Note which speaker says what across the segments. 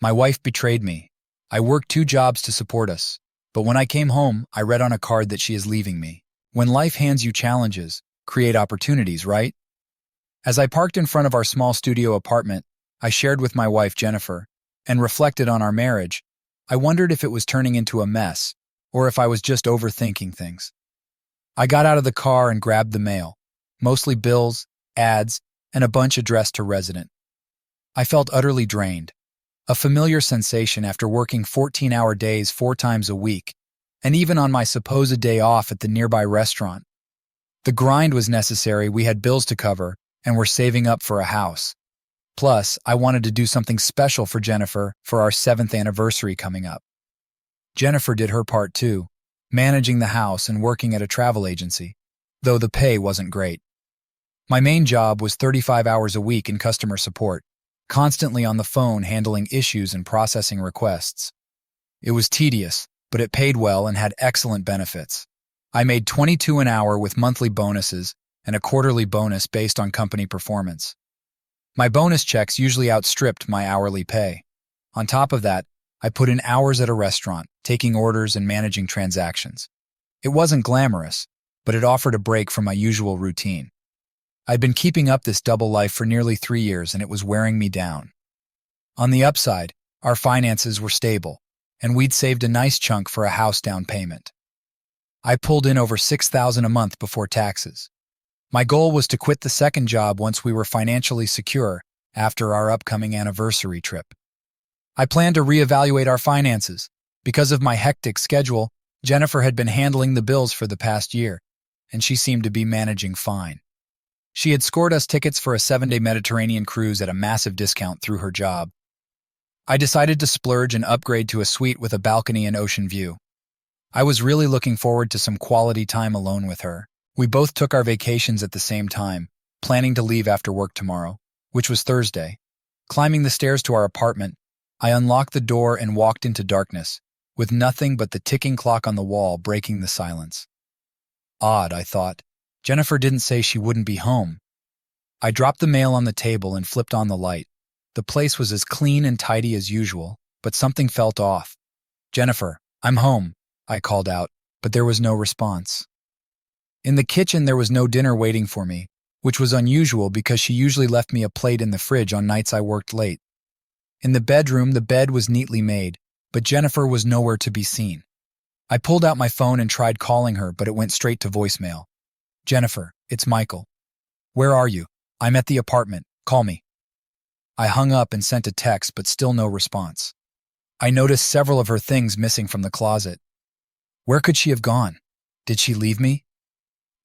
Speaker 1: My wife betrayed me. I worked 2 jobs to support us. But when I came home, I read on a card that she is leaving me. When life hands you challenges, create opportunities, right? As I parked in front of our small studio apartment, I shared with my wife Jennifer and reflected on our marriage. I wondered if it was turning into a mess or if I was just overthinking things. I got out of the car and grabbed the mail, mostly bills, ads, and a bunch addressed to resident. I felt utterly drained, a familiar sensation after working 14-hour days 4 times a week, and even on my supposed day off at the nearby restaurant. The grind was necessary, we had bills to cover, and were saving up for a house. Plus, I wanted to do something special for Jennifer for our 7th anniversary coming up. Jennifer did her part too, managing the house and working at a travel agency, though the pay wasn't great. My main job was 35 hours a week in customer support, constantly on the phone handling issues and processing requests. It was tedious, but it paid well and had excellent benefits. I made $22 an hour with monthly bonuses and a quarterly bonus based on company performance. My bonus checks usually outstripped my hourly pay. On top of that, I put in hours at a restaurant, taking orders and managing transactions. It wasn't glamorous, but it offered a break from my usual routine. I'd been keeping up this double life for nearly 3 years and it was wearing me down. On the upside, our finances were stable, and we'd saved a nice chunk for a house down payment. I pulled in over $6,000 a month before taxes. My goal was to quit the second job once we were financially secure after our upcoming anniversary trip. I planned to reevaluate our finances. Because of my hectic schedule, Jennifer had been handling the bills for the past year, and she seemed to be managing fine. She had scored us tickets for a 7-day Mediterranean cruise at a massive discount through her job. I decided to splurge and upgrade to a suite with a balcony and ocean view. I was really looking forward to some quality time alone with her. We both took our vacations at the same time, planning to leave after work tomorrow, which was Thursday. Climbing the stairs to our apartment, I unlocked the door and walked into darkness, with nothing but the ticking clock on the wall breaking the silence. Odd, I thought. Jennifer didn't say she wouldn't be home. I dropped the mail on the table and flipped on the light. The place was as clean and tidy as usual, but something felt off. "Jennifer, I'm home," I called out, but there was no response. In the kitchen there was no dinner waiting for me, which was unusual because she usually left me a plate in the fridge on nights I worked late. In the bedroom, the bed was neatly made, but Jennifer was nowhere to be seen. I pulled out my phone and tried calling her, but it went straight to voicemail. "Jennifer, it's Michael. Where are you? I'm at the apartment. Call me." I hung up and sent a text, but still no response. I noticed several of her things missing from the closet. Where could she have gone? Did she leave me?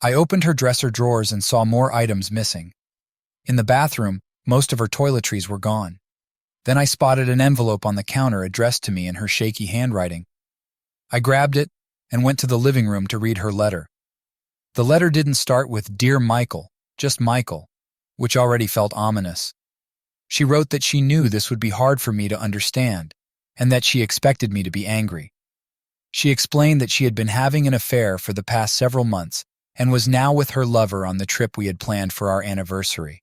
Speaker 1: I opened her dresser drawers and saw more items missing. In the bathroom, most of her toiletries were gone. Then I spotted an envelope on the counter addressed to me in her shaky handwriting. I grabbed it and went to the living room to read her letter. The letter didn't start with "Dear Michael," just Michael, which already felt ominous. She wrote that she knew this would be hard for me to understand, and that she expected me to be angry. She explained that she had been having an affair for the past several months and was now with her lover on the trip we had planned for our anniversary.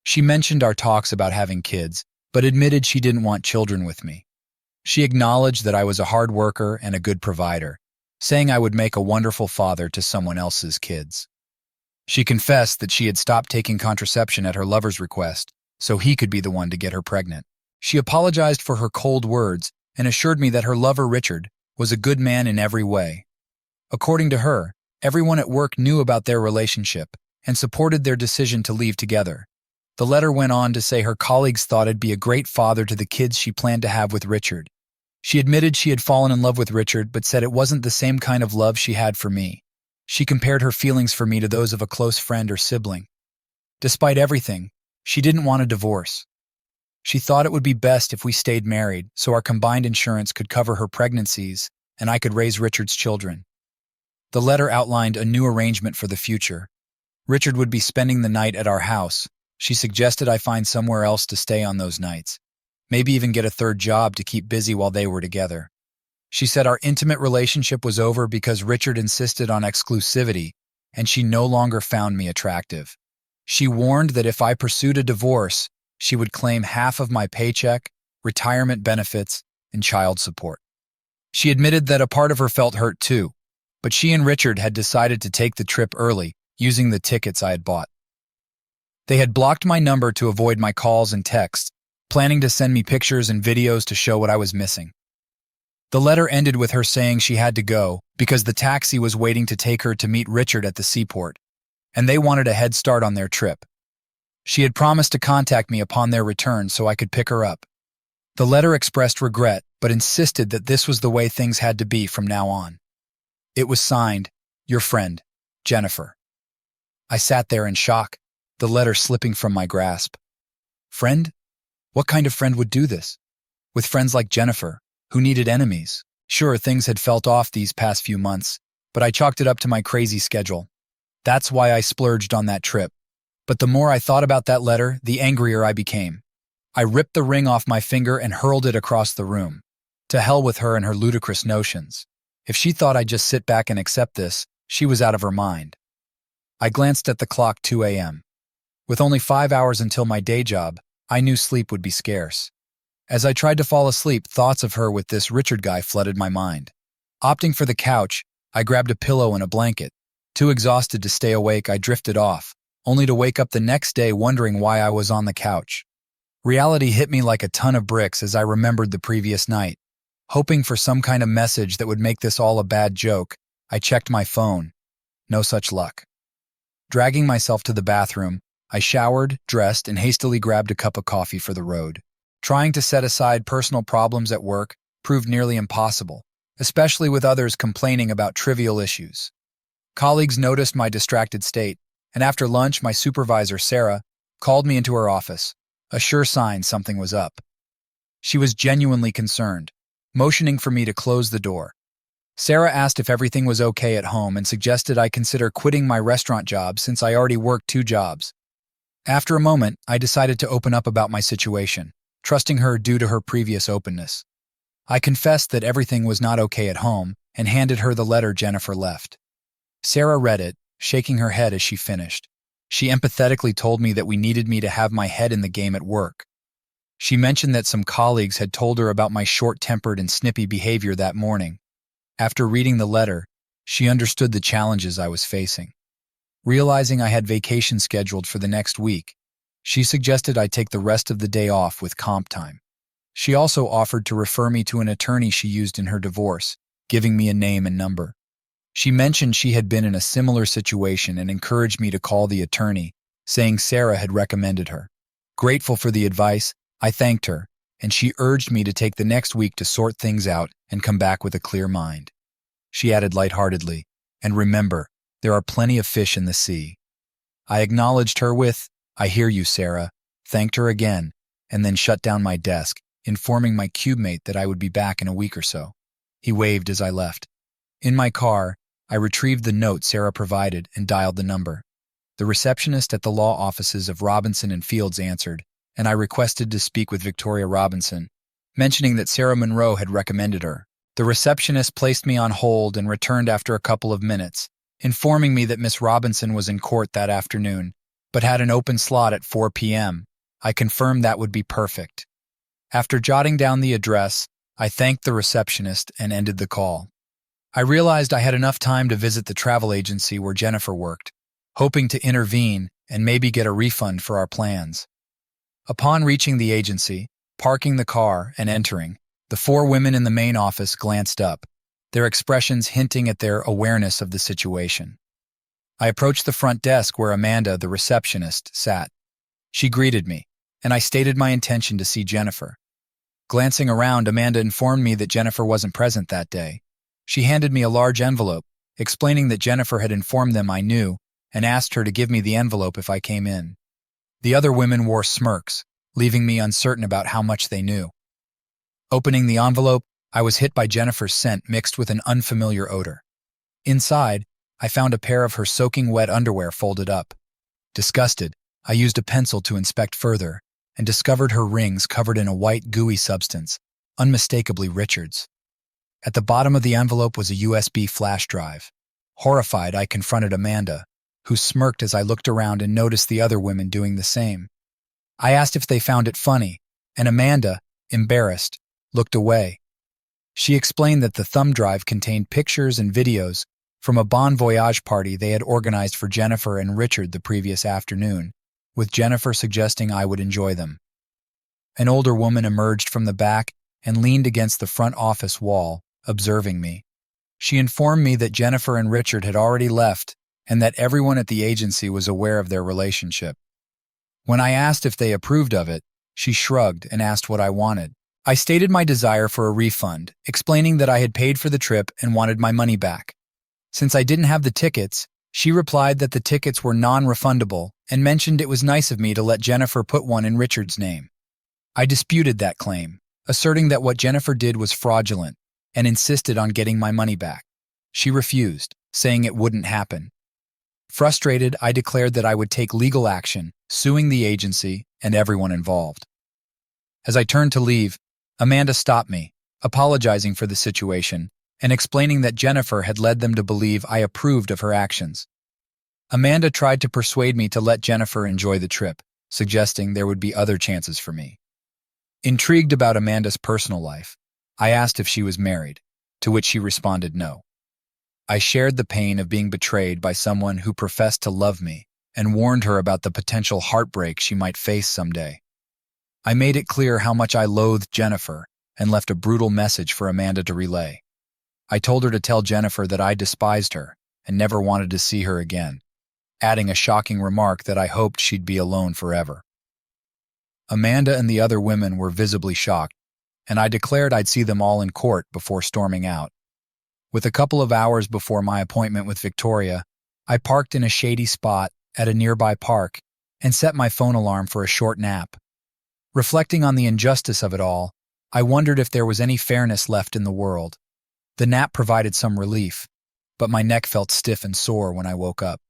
Speaker 1: She mentioned our talks about having kids, but admitted she didn't want children with me. She acknowledged that I was a hard worker and a good provider, saying I would make a wonderful father to someone else's kids. She confessed that she had stopped taking contraception at her lover's request, so he could be the one to get her pregnant. She apologized for her cold words and assured me that her lover, Richard, was a good man in every way. According to her, everyone at work knew about their relationship and supported their decision to leave together. The letter went on to say her colleagues thought I'd be a great father to the kids she planned to have with Richard. She admitted she had fallen in love with Richard, but said it wasn't the same kind of love she had for me. She compared her feelings for me to those of a close friend or sibling. Despite everything, she didn't want a divorce. She thought it would be best if we stayed married so our combined insurance could cover her pregnancies and I could raise Richard's children. The letter outlined a new arrangement for the future. Richard would be spending the night at our house. She suggested I find somewhere else to stay on those nights, maybe even get a third job to keep busy while they were together. She said our intimate relationship was over because Richard insisted on exclusivity and she no longer found me attractive. She warned that if I pursued a divorce, she would claim half of my paycheck retirement benefits, and child support. She admitted that a part of her felt hurt too, but she and Richard had decided to take the trip early, using the tickets I had bought. They had blocked my number to avoid my calls and texts, planning to send me pictures and videos to show what I was missing. The letter ended with her saying she had to go because the taxi was waiting to take her to meet Richard at the seaport, and they wanted a head start on their trip. She had promised to contact me upon their return so I could pick her up. The letter expressed regret, but insisted that this was the way things had to be from now on. It was signed, "Your friend, Jennifer." I sat there in shock, the letter slipping from my grasp. Friend? What kind of friend would do this? With friends like Jennifer, who needed enemies. Sure, things had felt off these past few months, but I chalked it up to my crazy schedule. That's why I splurged on that trip. But the more I thought about that letter, the angrier I became. I ripped the ring off my finger and hurled it across the room. To hell with her and her ludicrous notions. If she thought I'd just sit back and accept this, she was out of her mind. I glanced at the clock, 2 a.m. With only 5 hours until my day job, I knew sleep would be scarce. As I tried to fall asleep, thoughts of her with this Richard guy flooded my mind. Opting for the couch, I grabbed a pillow and a blanket. Too exhausted to stay awake, I drifted off, only to wake up the next day wondering why I was on the couch. Reality hit me like a ton of bricks as I remembered the previous night. Hoping for some kind of message that would make this all a bad joke, I checked my phone. No such luck. Dragging myself to the bathroom, I showered, dressed, and hastily grabbed a cup of coffee for the road. Trying to set aside personal problems at work proved nearly impossible, especially with others complaining about trivial issues. Colleagues noticed my distracted state, and after lunch, my supervisor, Sarah, called me into her office, a sure sign something was up. She was genuinely concerned, motioning for me to close the door. Sarah asked if everything was okay at home and suggested I consider quitting my restaurant job since I already worked 2 jobs. After a moment, I decided to open up about my situation, trusting her due to her previous openness. I confessed that everything was not okay at home and handed her the letter Jennifer left. Sarah read it, shaking her head as she finished. She empathetically told me that we needed me to have my head in the game at work. She mentioned that some colleagues had told her about my short-tempered and snippy behavior that morning. After reading the letter, she understood the challenges I was facing. Realizing I had vacation scheduled for the next week, she suggested I take the rest of the day off with comp time. She also offered to refer me to an attorney she used in her divorce, giving me a name and number. She mentioned she had been in a similar situation and encouraged me to call the attorney, saying Sarah had recommended her. Grateful for the advice, I thanked her, and she urged me to take the next week to sort things out and come back with a clear mind. She added lightheartedly, "And remember, there are plenty of fish in the sea." I acknowledged her with, "I hear you, Sarah," thanked her again, and then shut down my desk, informing my cubemate that I would be back in a week or so. He waved as I left. In my car, I retrieved the note Sarah provided and dialed the number. The receptionist at the law offices of Robinson and Fields answered, and I requested to speak with Victoria Robinson, mentioning that Sarah Monroe had recommended her. The receptionist placed me on hold and returned after a couple of minutes, informing me that Miss Robinson was in court that afternoon, but had an open slot at 4 p.m. I confirmed that would be perfect. After jotting down the address, I thanked the receptionist and ended the call. I realized I had enough time to visit the travel agency where Jennifer worked, hoping to intervene and maybe get a refund for our plans. Upon reaching the agency, parking the car, and entering, the 4 women in the main office glanced up, their expressions hinting at their awareness of the situation. I approached the front desk where Amanda, the receptionist, sat. She greeted me, and I stated my intention to see Jennifer. Glancing around, Amanda informed me that Jennifer wasn't present that day. She handed me a large envelope, explaining that Jennifer had informed them I knew and asked her to give me the envelope if I came in. The other women wore smirks, leaving me uncertain about how much they knew. Opening the envelope, I was hit by Jennifer's scent mixed with an unfamiliar odor. Inside, I found a pair of her soaking wet underwear folded up. Disgusted, I used a pencil to inspect further and discovered her rings covered in a white, gooey substance, unmistakably Richard's. At the bottom of the envelope was a USB flash drive. Horrified, I confronted Amanda, who smirked as I looked around and noticed the other women doing the same. I asked if they found it funny, and Amanda, embarrassed, looked away. She explained that the thumb drive contained pictures and videos from a bon voyage party they had organized for Jennifer and Richard the previous afternoon, with Jennifer suggesting I would enjoy them. An older woman emerged from the back and leaned against the front office wall, observing me. She informed me that Jennifer and Richard had already left and that everyone at the agency was aware of their relationship. When I asked if they approved of it, she shrugged and asked what I wanted. I stated my desire for a refund, explaining that I had paid for the trip and wanted my money back. Since I didn't have the tickets, she replied that the tickets were non-refundable and mentioned it was nice of me to let Jennifer put one in Richard's name. I disputed that claim, asserting that what Jennifer did was fraudulent and insisted on getting my money back. She refused, saying it wouldn't happen. Frustrated, I declared that I would take legal action, suing the agency and everyone involved. As I turned to leave, Amanda stopped me, apologizing for the situation and explaining that Jennifer had led them to believe I approved of her actions. Amanda tried to persuade me to let Jennifer enjoy the trip, suggesting there would be other chances for me. Intrigued about Amanda's personal life, I asked if she was married, to which she responded no. I shared the pain of being betrayed by someone who professed to love me and warned her about the potential heartbreak she might face someday. I made it clear how much I loathed Jennifer and left a brutal message for Amanda to relay. I told her to tell Jennifer that I despised her and never wanted to see her again, adding a shocking remark that I hoped she'd be alone forever. Amanda and the other women were visibly shocked, and I declared I'd see them all in court before storming out. With a couple of hours before my appointment with Victoria, I parked in a shady spot at a nearby park and set my phone alarm for a short nap. Reflecting on the injustice of it all, I wondered if there was any fairness left in the world. The nap provided some relief, but my neck felt stiff and sore when I woke up.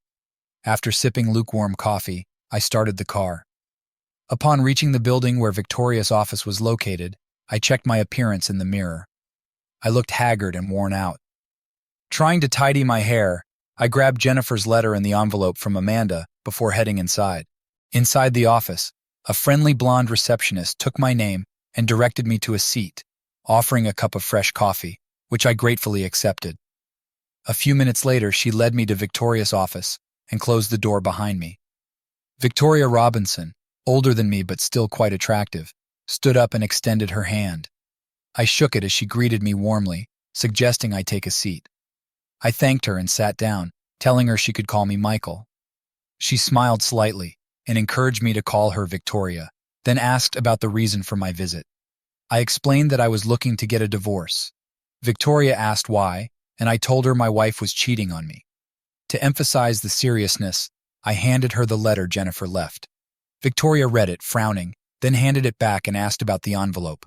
Speaker 1: After sipping lukewarm coffee, I started the car. Upon reaching the building where Victoria's office was located, I checked my appearance in the mirror. I looked haggard and worn out. Trying to tidy my hair, I grabbed Jennifer's letter in the envelope from Amanda before heading inside. Inside the office, a friendly blonde receptionist took my name and directed me to a seat, offering a cup of fresh coffee, which I gratefully accepted. A few minutes later, she led me to Victoria's office and closed the door behind me. Victoria Robinson, older than me but still quite attractive, stood up and extended her hand. I shook it as she greeted me warmly, suggesting I take a seat. I thanked her and sat down, telling her she could call me Michael. She smiled slightly and encouraged me to call her Victoria, then asked about the reason for my visit. I explained that I was looking to get a divorce. Victoria asked why, and I told her my wife was cheating on me. To emphasize the seriousness, I handed her the letter Jennifer left. Victoria read it, frowning, then handed it back and asked about the envelope.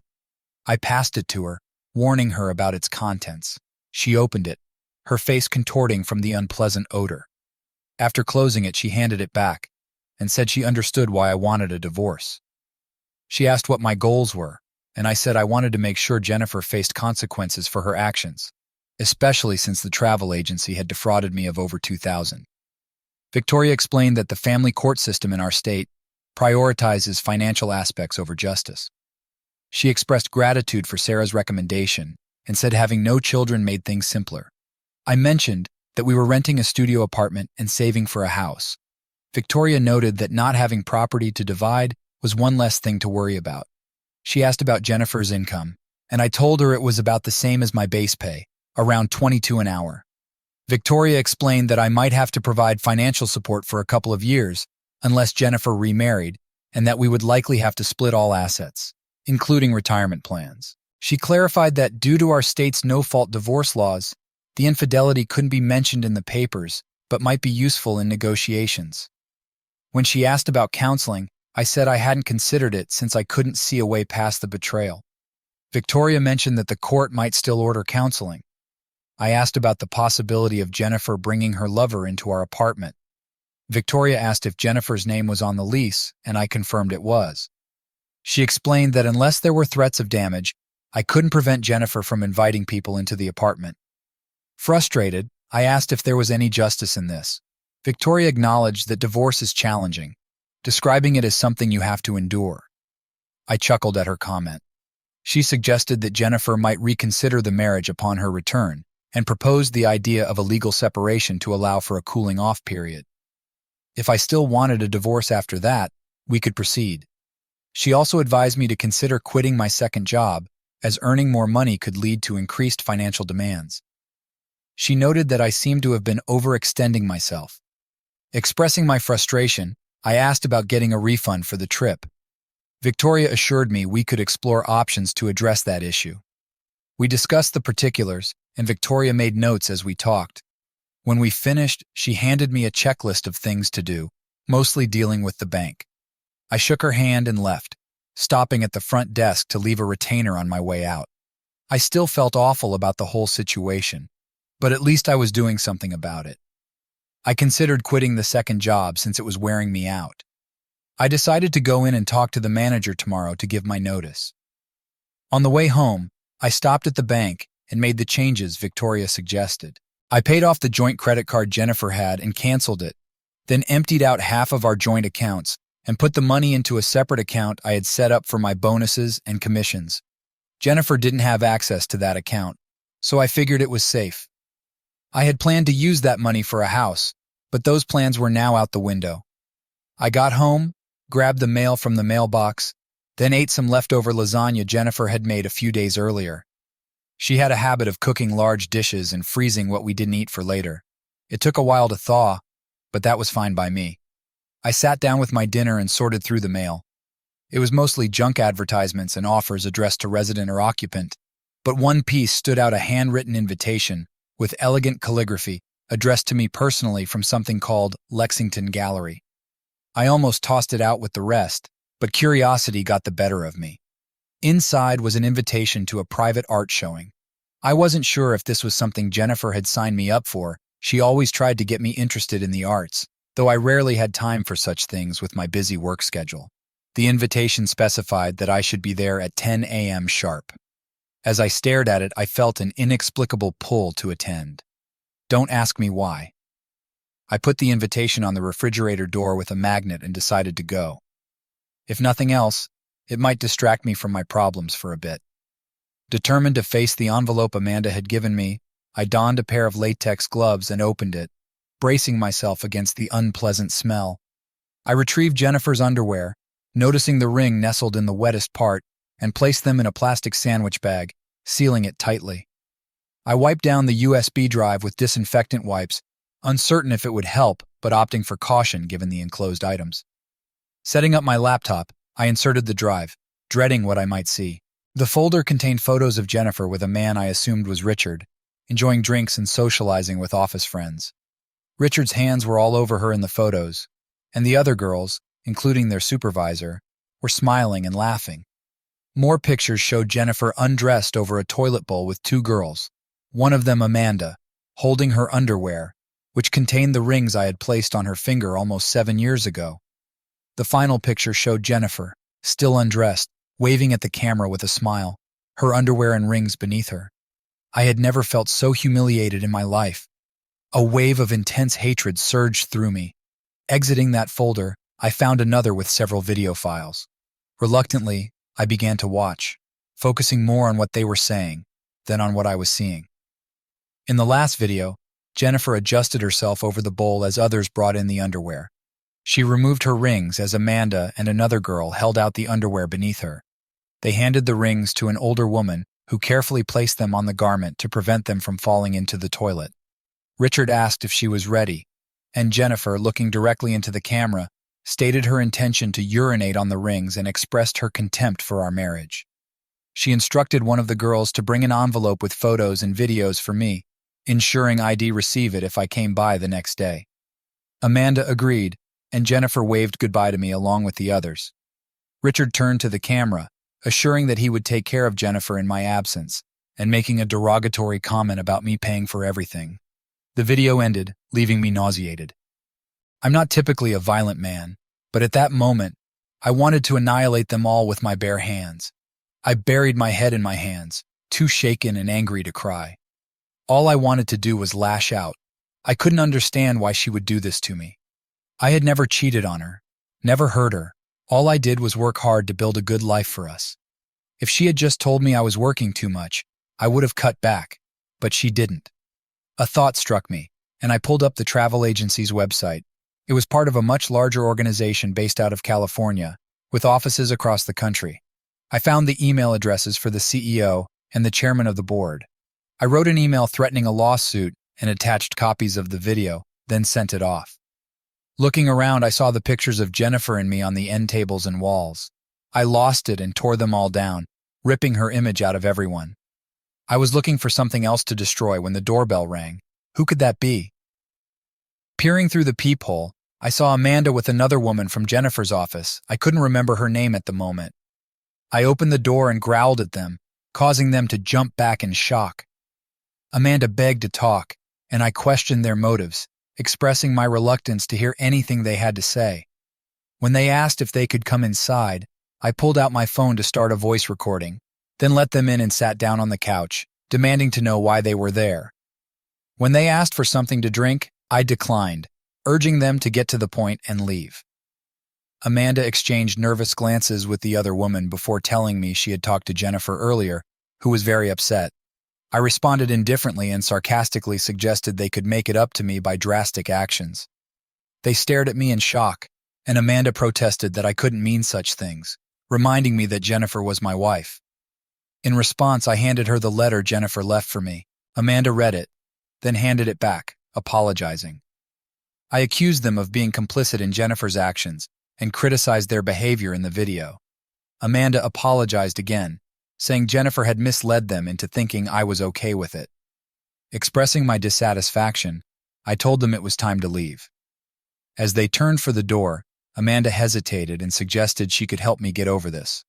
Speaker 1: I passed it to her, warning her about its contents. She opened it, her face contorting from the unpleasant odor. After closing it, she handed it back and said she understood why I wanted a divorce. She asked what my goals were, and I said I wanted to make sure Jennifer faced consequences for her actions, especially since the travel agency had defrauded me of over $2,000. Victoria explained that the family court system in our state prioritizes financial aspects over justice. She expressed gratitude for Sarah's recommendation and said having no children made things simpler. I mentioned that we were renting a studio apartment and saving for a house. Victoria noted that not having property to divide was one less thing to worry about. She asked about Jennifer's income, and I told her it was about the same as my base pay, around $22 an hour. Victoria explained that I might have to provide financial support for a couple of years unless Jennifer remarried, and that we would likely have to split all assets, including retirement plans. She clarified that due to our state's no-fault divorce laws, the infidelity couldn't be mentioned in the papers, but might be useful in negotiations. When she asked about counseling, I said I hadn't considered it since I couldn't see a way past the betrayal. Victoria mentioned that the court might still order counseling. I asked about the possibility of Jennifer bringing her lover into our apartment. Victoria asked if Jennifer's name was on the lease, and I confirmed it was. She explained that unless there were threats of damage, I couldn't prevent Jennifer from inviting people into the apartment. Frustrated, I asked if there was any justice in this. Victoria acknowledged that divorce is challenging, describing it as something you have to endure. I chuckled at her comment. She suggested that Jennifer might reconsider the marriage upon her return and proposed the idea of a legal separation to allow for a cooling-off period. If I still wanted a divorce after that, we could proceed. She also advised me to consider quitting my second job, as earning more money could lead to increased financial demands. She noted that I seemed to have been overextending myself. Expressing my frustration, I asked about getting a refund for the trip. Victoria assured me we could explore options to address that issue. We discussed the particulars, and Victoria made notes as we talked. When we finished, she handed me a checklist of things to do, mostly dealing with the bank. I shook her hand and left, stopping at the front desk to leave a retainer on my way out. I still felt awful about the whole situation, but at least I was doing something about it. I considered quitting the second job since it was wearing me out. I decided to go in and talk to the manager tomorrow to give my notice. On the way home, I stopped at the bank and made the changes Victoria suggested. I paid off the joint credit card Jennifer had and canceled it, then emptied out half of our joint accounts and put the money into a separate account I had set up for my bonuses and commissions. Jennifer didn't have access to that account, so I figured it was safe. I had planned to use that money for a house, but those plans were now out the window. I got home, grabbed the mail from the mailbox, then ate some leftover lasagna Jennifer had made a few days earlier. She had a habit of cooking large dishes and freezing what we didn't eat for later. It took a while to thaw, but that was fine by me. I sat down with my dinner and sorted through the mail. It was mostly junk advertisements and offers addressed to resident or occupant, but one piece stood out: a handwritten invitation with elegant calligraphy addressed to me personally from something called Lexington Gallery. I almost tossed it out with the rest, but curiosity got the better of me. Inside was an invitation to a private art showing. I wasn't sure if this was something Jennifer had signed me up for. She always tried to get me interested in the arts, though I rarely had time for such things with my busy work schedule. The invitation specified that I should be there at 10 a.m. sharp. As I stared at it, I felt an inexplicable pull to attend. Don't ask me why. I put the invitation on the refrigerator door with a magnet and decided to go. If nothing else, it might distract me from my problems for a bit. Determined to face the envelope Amanda had given me, I donned a pair of latex gloves and opened it, bracing myself against the unpleasant smell. I retrieved Jennifer's underwear, noticing the ring nestled in the wettest part, and placed them in a plastic sandwich bag, sealing it tightly. I wiped down the USB drive with disinfectant wipes, uncertain if it would help, but opting for caution given the enclosed items. Setting up my laptop, I inserted the drive, dreading what I might see. The folder contained photos of Jennifer with a man I assumed was Richard, enjoying drinks and socializing with office friends. Richard's hands were all over her in the photos, and the other girls, including their supervisor, were smiling and laughing. More pictures showed Jennifer undressed over a toilet bowl with two girls, one of them Amanda, holding her underwear, which contained the rings I had placed on her finger almost 7 years ago. The final picture showed Jennifer, still undressed, waving at the camera with a smile, her underwear and rings beneath her. I had never felt so humiliated in my life. A wave of intense hatred surged through me. Exiting that folder, I found another with several video files. Reluctantly, I began to watch, focusing more on what they were saying than on what I was seeing. In the last video, Jennifer adjusted herself over the bowl as others brought in the underwear. She removed her rings as Amanda and another girl held out the underwear beneath her. They handed the rings to an older woman who carefully placed them on the garment to prevent them from falling into the toilet. Richard asked if she was ready, and Jennifer, looking directly into the camera, stated her intention to urinate on the rings and expressed her contempt for our marriage. She instructed one of the girls to bring an envelope with photos and videos for me, ensuring I'd receive it if I came by the next day. Amanda agreed, and Jennifer waved goodbye to me along with the others. Richard turned to the camera, assuring that he would take care of Jennifer in my absence, and making a derogatory comment about me paying for everything. The video ended, leaving me nauseated. I'm not typically a violent man, but at that moment, I wanted to annihilate them all with my bare hands. I buried my head in my hands, too shaken and angry to cry. All I wanted to do was lash out. I couldn't understand why she would do this to me. I had never cheated on her, never hurt her. All I did was work hard to build a good life for us. If she had just told me I was working too much, I would have cut back, but she didn't. A thought struck me, and I pulled up the travel agency's website. It was part of a much larger organization based out of California, with offices across the country. I found the email addresses for the CEO and the chairman of the board. I wrote an email threatening a lawsuit and attached copies of the video, then sent it off. Looking around, I saw the pictures of Jennifer and me on the end tables and walls. I lost it and tore them all down, ripping her image out of everyone. I was looking for something else to destroy when the doorbell rang. Who could that be? Peering through the peephole, I saw Amanda with another woman from Jennifer's office. I couldn't remember her name at the moment. I opened the door and growled at them, causing them to jump back in shock. Amanda begged to talk, and I questioned their motives, expressing my reluctance to hear anything they had to say. When they asked if they could come inside, I pulled out my phone to start a voice recording, then let them in and sat down on the couch, demanding to know why they were there. When they asked for something to drink, I declined, urging them to get to the point and leave. Amanda exchanged nervous glances with the other woman before telling me she had talked to Jennifer earlier, who was very upset. I responded indifferently and sarcastically suggested they could make it up to me by drastic actions. They stared at me in shock, and Amanda protested that I couldn't mean such things, reminding me that Jennifer was my wife. In response, I handed her the letter Jennifer left for me. Amanda read it, then handed it back, apologizing. I accused them of being complicit in Jennifer's actions and criticized their behavior in the video. Amanda apologized again, saying Jennifer had misled them into thinking I was okay with it. Expressing my dissatisfaction, I told them it was time to leave. As they turned for the door, Amanda hesitated and suggested she could help me get over this.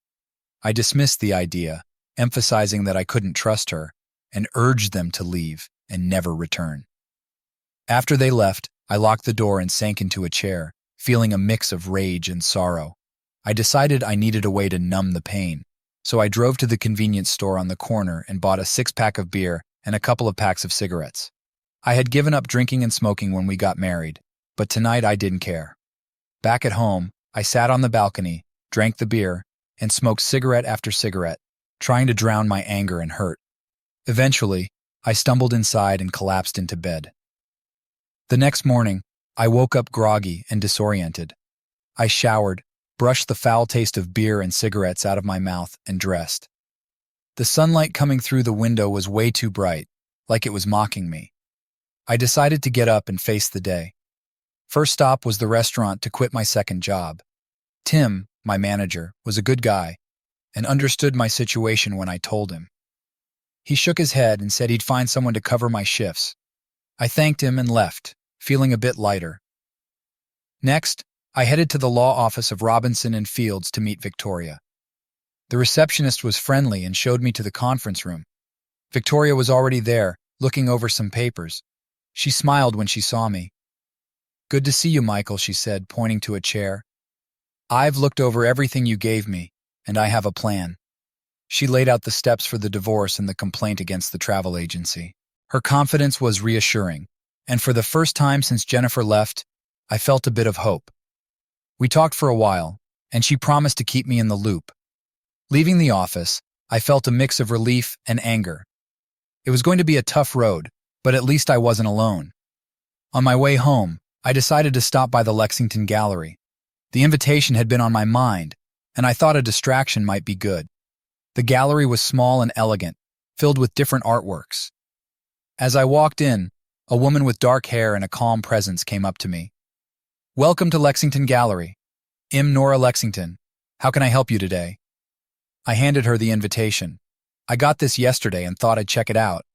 Speaker 1: I dismissed the idea, emphasizing that I couldn't trust her, and urged them to leave and never return. After they left, I locked the door and sank into a chair, feeling a mix of rage and sorrow. I decided I needed a way to numb the pain, so I drove to the convenience store on the corner and bought a 6-pack of beer and a couple of packs of cigarettes. I had given up drinking and smoking when we got married, but tonight I didn't care. Back at home, I sat on the balcony, drank the beer, and smoked cigarette after cigarette, trying to drown my anger and hurt. Eventually, I stumbled inside and collapsed into bed. The next morning, I woke up groggy and disoriented. I showered, brushed the foul taste of beer and cigarettes out of my mouth, and dressed. The sunlight coming through the window was way too bright, like it was mocking me. I decided to get up and face the day. First stop was the restaurant to quit my second job. Tim, my manager, was a good guy and understood my situation when I told him. He shook his head and said he'd find someone to cover my shifts. I thanked him and left, feeling a bit lighter. Next, I headed to the law office of Robinson and Fields to meet Victoria. The receptionist was friendly and showed me to the conference room. Victoria was already there, looking over some papers. She smiled when she saw me. "Good to see you, Michael," she said, pointing to a chair. "I've looked over everything you gave me, and I have a plan." She laid out the steps for the divorce and the complaint against the travel agency. Her confidence was reassuring, and for the first time since Jennifer left, I felt a bit of hope. We talked for a while, and she promised to keep me in the loop. Leaving the office, I felt a mix of relief and anger. It was going to be a tough road, but at least I wasn't alone. On my way home, I decided to stop by the Lexington Gallery. The invitation had been on my mind, and I thought a distraction might be good. The gallery was small and elegant, filled with different artworks. As I walked in, a woman with dark hair and a calm presence came up to me. "Welcome to Lexington Gallery. I'm Nora Lexington. How can I help you today?" I handed her the invitation. "I got this yesterday and thought I'd check it out."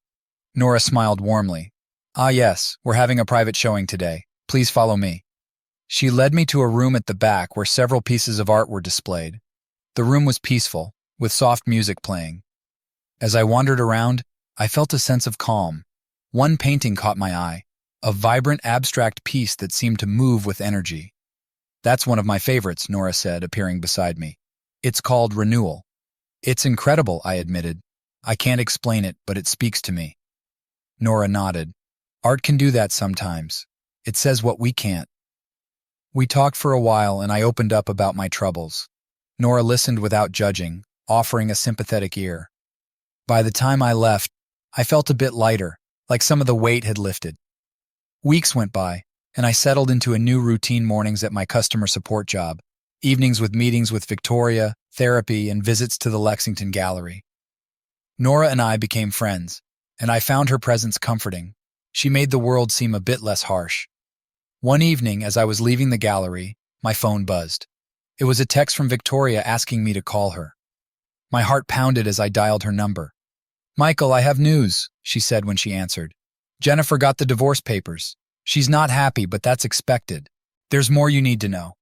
Speaker 1: Nora smiled warmly. "Ah yes, we're having a private showing today. Please follow me." She led me to a room at the back where several pieces of art were displayed. The room was peaceful, with soft music playing. As I wandered around, I felt a sense of calm. One painting caught my eye, a vibrant abstract piece that seemed to move with energy. "That's one of my favorites," Nora said, appearing beside me. "It's called Renewal." "It's incredible," I admitted. "I can't explain it, but it speaks to me." Nora nodded. "Art can do that sometimes. It says what we can't." We talked for a while and I opened up about my troubles. Nora listened without judging, offering a sympathetic ear. By the time I left, I felt a bit lighter, like some of the weight had lifted. Weeks went by, and I settled into a new routine: mornings at my customer support job, evenings with meetings with Victoria, therapy, and visits to the Lexington Gallery. Nora and I became friends, and I found her presence comforting. She made the world seem a bit less harsh. One evening, as I was leaving the gallery, my phone buzzed. It was a text from Victoria asking me to call her. My heart pounded as I dialed her number. "Michael, I have news," she said when she answered. "Jennifer got the divorce papers. She's not happy, but that's expected. There's more you need to know."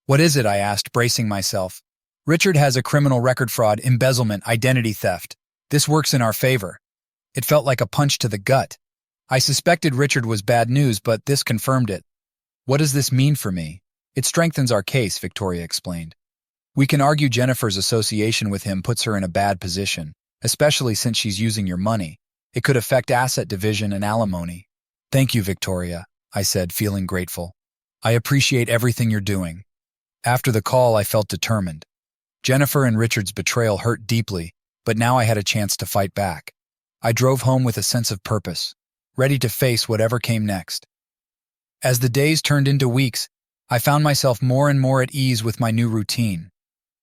Speaker 1: "What is it?" I asked, bracing myself. "Richard has a criminal record: fraud, embezzlement, identity theft. This works in our favor." It felt like a punch to the gut. I suspected Richard was bad news, but this confirmed it. "What does this mean for me?" "It strengthens our case," Victoria explained. "We can argue Jennifer's association with him puts her in a bad position, especially since she's using your money. It could affect asset division and alimony." "Thank you, Victoria," I said, feeling grateful. "I appreciate everything you're doing." After the call, I felt determined. Jennifer and Richard's betrayal hurt deeply, but now I had a chance to fight back. I drove home with a sense of purpose, ready to face whatever came next. As the days turned into weeks, I found myself more and more at ease with my new routine.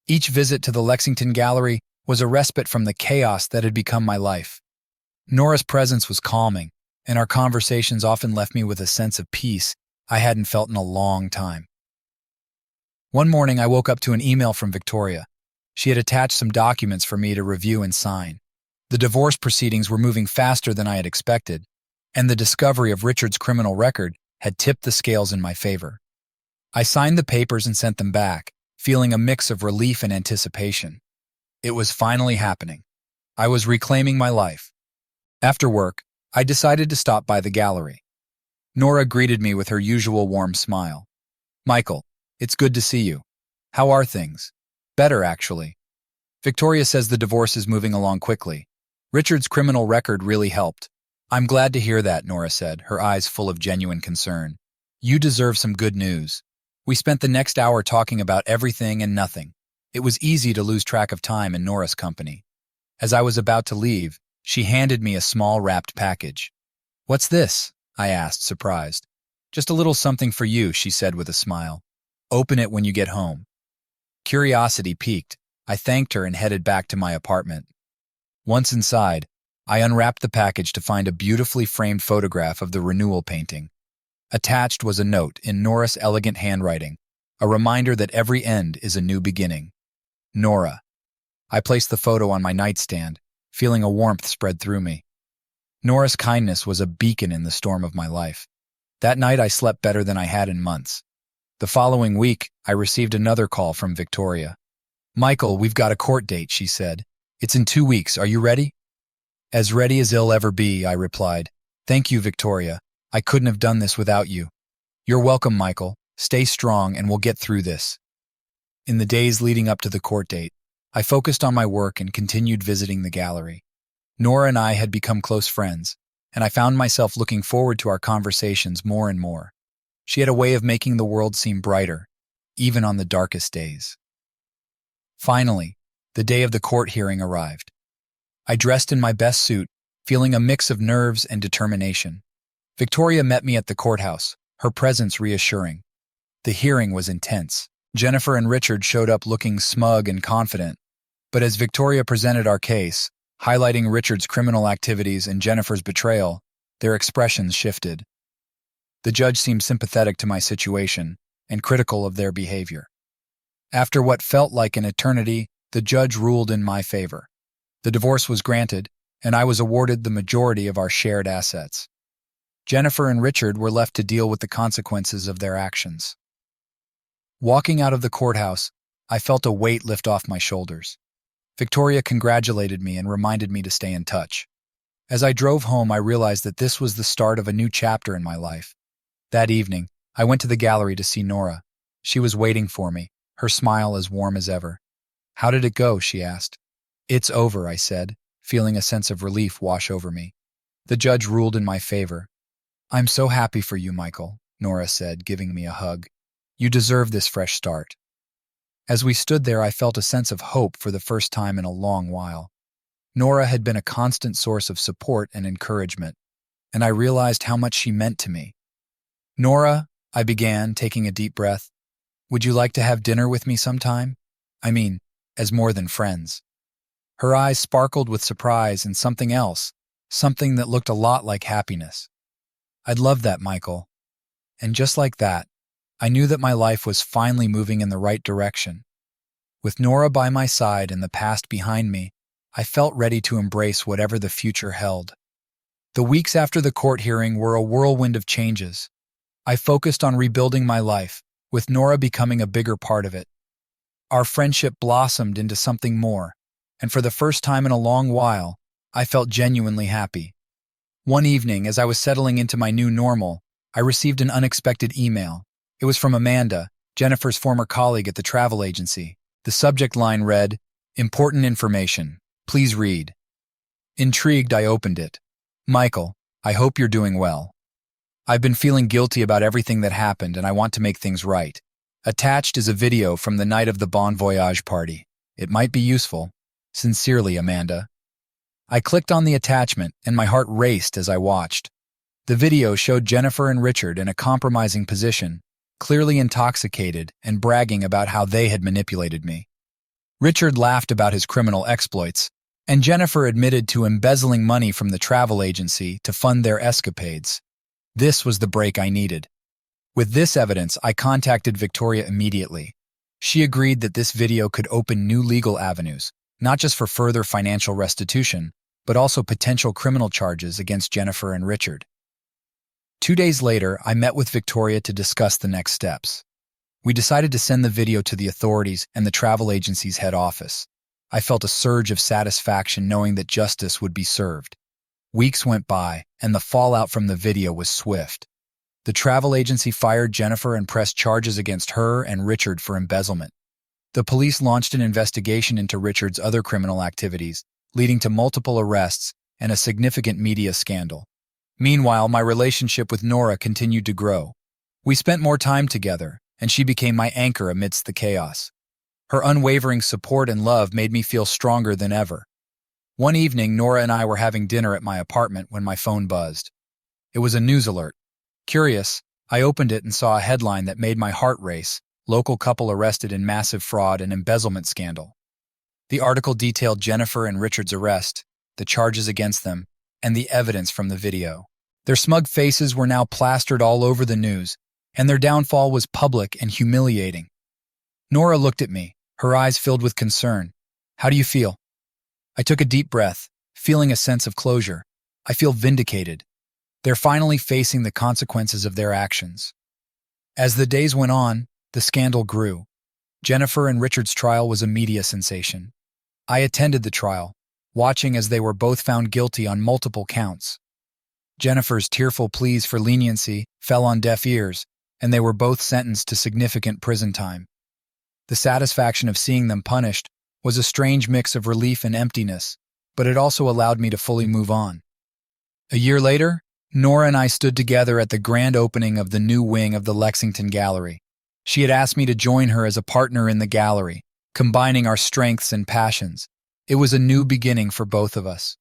Speaker 1: Each visit to the Lexington Gallery was a respite from the chaos that had become my life. Nora's presence was calming, and our conversations often left me with a sense of peace I hadn't felt in a long time. One morning, I woke up to an email from Victoria. She had attached some documents for me to review and sign. The divorce proceedings were moving faster than I had expected, and the discovery of Richard's criminal record had tipped the scales in my favor. I signed the papers and sent them back, feeling a mix of relief and anticipation. It was finally happening. I was reclaiming my life. After work, I decided to stop by the gallery. Nora greeted me with her usual warm smile. "Michael, it's good to see you. How are things?" "Better, actually. Victoria says the divorce is moving along quickly. Richard's criminal record really helped." "I'm glad to hear that," Nora said, her eyes full of genuine concern. "You deserve some good news." We spent the next hour talking about everything and nothing. It was easy to lose track of time in Nora's company. As I was about to leave, she handed me a small wrapped package. "What's this?" I asked, surprised. "Just a little something for you," she said with a smile. "Open it when you get home." Curiosity piqued. I thanked her and headed back to my apartment. Once inside, I unwrapped the package to find a beautifully framed photograph of the renewal painting. Attached was a note in Nora's elegant handwriting, a reminder that every end is a new beginning. Nora. I placed the photo on my nightstand, feeling a warmth spread through me. Nora's kindness was a beacon in the storm of my life. That night I slept better than I had in months. The following week, I received another call from Victoria. "Michael, we've got a court date," she said. "It's in 2 weeks. Are you ready?" "As ready as I'll ever be," I replied. "Thank you, Victoria. I couldn't have done this without you." "You're welcome, Michael. Stay strong and we'll get through this." In the days leading up to the court date, I focused on my work and continued visiting the gallery. Nora and I had become close friends, and I found myself looking forward to our conversations more and more. She had a way of making the world seem brighter, even on the darkest days. Finally, the day of the court hearing arrived. I dressed in my best suit, feeling a mix of nerves and determination. Victoria met me at the courthouse, her presence reassuring. The hearing was intense. Jennifer and Richard showed up looking smug and confident, but as Victoria presented our case, highlighting Richard's criminal activities and Jennifer's betrayal, their expressions shifted. The judge seemed sympathetic to my situation and critical of their behavior. After what felt like an eternity, the judge ruled in my favor. The divorce was granted, and I was awarded the majority of our shared assets. Jennifer and Richard were left to deal with the consequences of their actions. Walking out of the courthouse, I felt a weight lift off my shoulders. Victoria congratulated me and reminded me to stay in touch. As I drove home, I realized that this was the start of a new chapter in my life. That evening, I went to the gallery to see Nora. She was waiting for me, her smile as warm as ever. "How did it go?" she asked. "It's over," I said, feeling a sense of relief wash over me. The judge ruled in my favor. "I'm so happy for you, Michael," Nora said, giving me a hug. "You deserve this fresh start." As we stood there, I felt a sense of hope for the first time in a long while. Nora had been a constant source of support and encouragement, and I realized how much she meant to me. "Nora," I began, taking a deep breath, "would you like to have dinner with me sometime? I mean, as more than friends." Her eyes sparkled with surprise and something else, something that looked a lot like happiness. "I'd love that, Michael." And just like that, I knew that my life was finally moving in the right direction. With Nora by my side and the past behind me, I felt ready to embrace whatever the future held. The weeks after the court hearing were a whirlwind of changes. I focused on rebuilding my life, with Nora becoming a bigger part of it. Our friendship blossomed into something more, and for the first time in a long while, I felt genuinely happy. One evening, as I was settling into my new normal, I received an unexpected email. It was from Amanda, Jennifer's former colleague at the travel agency. The subject line read, "Important information. Please read." Intrigued, I opened it. "Michael, I hope you're doing well. I've been feeling guilty about everything that happened and I want to make things right. Attached is a video from the night of the Bon Voyage party. It might be useful. Sincerely, Amanda." I clicked on the attachment and my heart raced as I watched. The video showed Jennifer and Richard in a compromising position, clearly intoxicated and bragging about how they had manipulated me. Richard laughed about his criminal exploits, and Jennifer admitted to embezzling money from the travel agency to fund their escapades. This was the break I needed. With this evidence, I contacted Victoria immediately. She agreed that this video could open new legal avenues, not just for further financial restitution, but also potential criminal charges against Jennifer and Richard. 2 days later, I met with Victoria to discuss the next steps. We decided to send the video to the authorities and the travel agency's head office. I felt a surge of satisfaction knowing that justice would be served. Weeks went by, and the fallout from the video was swift. The travel agency fired Jennifer and pressed charges against her and Richard for embezzlement. The police launched an investigation into Richard's other criminal activities, leading to multiple arrests and a significant media scandal. Meanwhile, my relationship with Nora continued to grow. We spent more time together, and she became my anchor amidst the chaos. Her unwavering support and love made me feel stronger than ever. One evening, Nora and I were having dinner at my apartment when my phone buzzed. It was a news alert. Curious, I opened it and saw a headline that made my heart race: "Local couple arrested in massive fraud and embezzlement scandal." The article detailed Jennifer and Richard's arrest, the charges against them, and the evidence from the video. Their smug faces were now plastered all over the news, and their downfall was public and humiliating. Nora looked at me, her eyes filled with concern. "How do you feel?" I took a deep breath, feeling a sense of closure. I feel vindicated. They're finally facing the consequences of their actions. As the days went on, the scandal grew. Jennifer and Richard's trial was a media sensation. I attended the trial, watching as they were both found guilty on multiple counts. Jennifer's tearful pleas for leniency fell on deaf ears, and they were both sentenced to significant prison time. The satisfaction of seeing them punished was a strange mix of relief and emptiness, but it also allowed me to fully move on. A year later, Nora and I stood together at the grand opening of the new wing of the Lexington Gallery. She had asked me to join her as a partner in the gallery, combining our strengths and passions. It was a new beginning for both of us.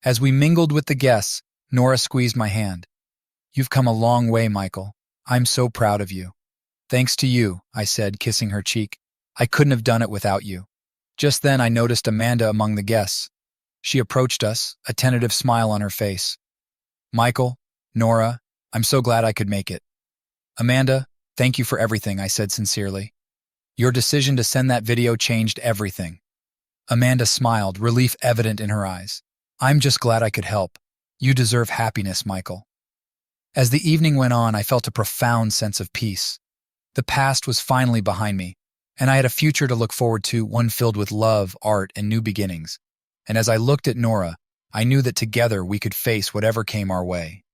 Speaker 1: As we mingled with the guests, Nora squeezed my hand. "You've come a long way, Michael. I'm so proud of you." "Thanks to you," I said, kissing her cheek. "I couldn't have done it without you." Just then I noticed Amanda among the guests. She approached us, a tentative smile on her face. "Michael, Nora, I'm so glad I could make it." "Amanda, thank you for everything," I said sincerely. "Your decision to send that video changed everything." Amanda smiled, relief evident in her eyes. "I'm just glad I could help. You deserve happiness, Michael." As the evening went on, I felt a profound sense of peace. The past was finally behind me, and I had a future to look forward to, one filled with love, art, and new beginnings. And as I looked at Nora, I knew that together we could face whatever came our way.